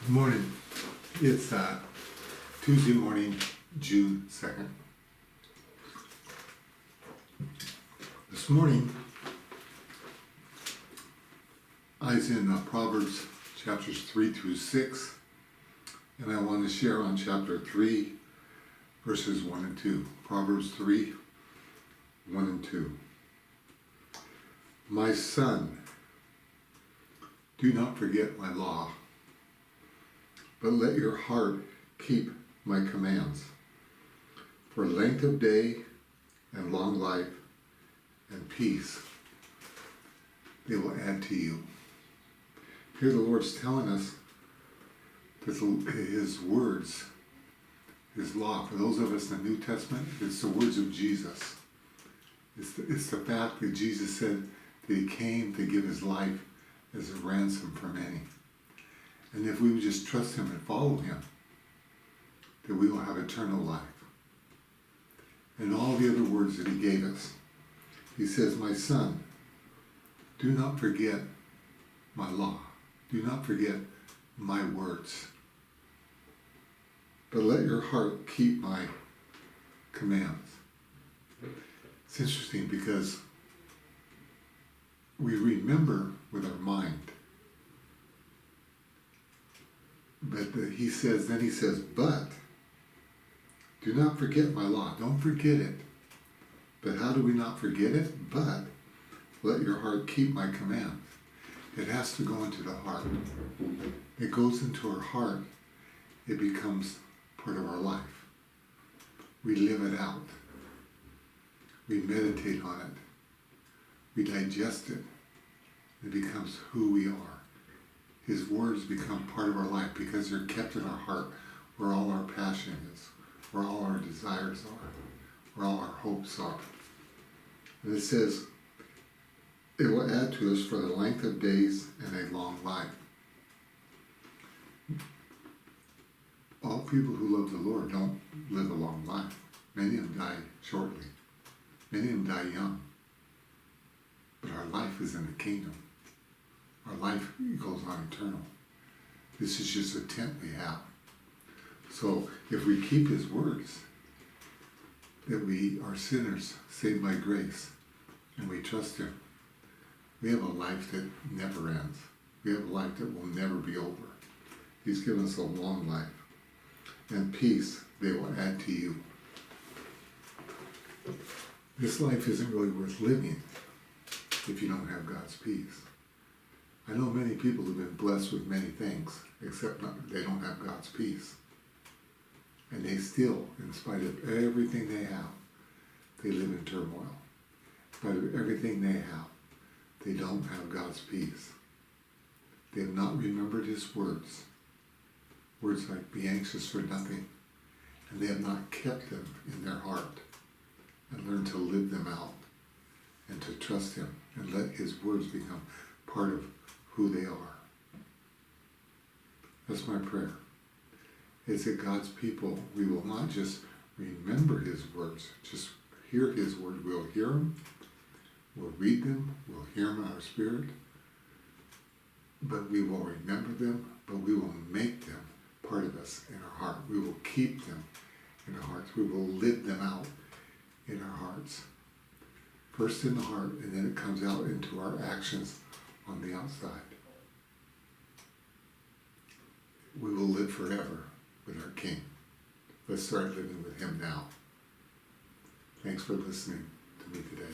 Good morning. It's Tuesday morning, June 2nd. This morning, I was in Proverbs chapters 3 through 6, and I want to share on chapter 3, verses 1 and 2. Proverbs 3, 1 and 2. My son, do not forget my law, but let your heart keep my commands. For length of day and long life and peace they will add to you. Here the Lord's telling us that His words, His law, for those of us in the New Testament, it's the words of Jesus. It's the fact that Jesus said that He came to give His life as a ransom for many. And if we would just trust Him and follow Him, that we will have eternal life. And all the other words that He gave us. He says, my son, do not forget my law. Do not forget my words. But let your heart keep my commands. It's interesting because we remember with our mind. But he says, but do not forget my law. Don't forget it. But how do we not forget it? But let your heart keep my commands. It has to go into the heart. It goes into our heart. It becomes part of our life. We live it out. We meditate on it. We digest it. It becomes who we are. His words become part of our life because they're kept in our heart, where all our passion is, where all our desires are, where all our hopes are. And it says, it will add to us for the length of days and a long life. All people who love the Lord don't live a long life. Many of them die shortly. Many of them die young. But our life is in the kingdom. Our life goes on eternal. This is just a tent we have. So if we keep His words, that we are sinners saved by grace, and we trust Him, we have a life that never ends. We have a life that will never be over. He's given us a long life. And peace they will add to you. This life isn't really worth living if you don't have God's peace. I know many people who've been blessed with many things, except they don't have God's peace. And they still, in spite of everything they have, they live in turmoil. In spite of everything they have, they don't have God's peace. They have not remembered His words. Words like, be anxious for nothing. And they have not kept them in their heart and learned to live them out and to trust Him and let His words become part of who they are. That's my prayer. Is that God's people, we will not just remember His words, just hear His word. We'll hear them, we'll read them, we'll hear them in our spirit, but we will remember them, but we will make them part of us in our heart. We will keep them in our hearts. We will live them out in our hearts. First in the heart, and then it comes out into our actions on the outside. We will live forever with our King. Let's start living with Him now. Thanks for listening to me today.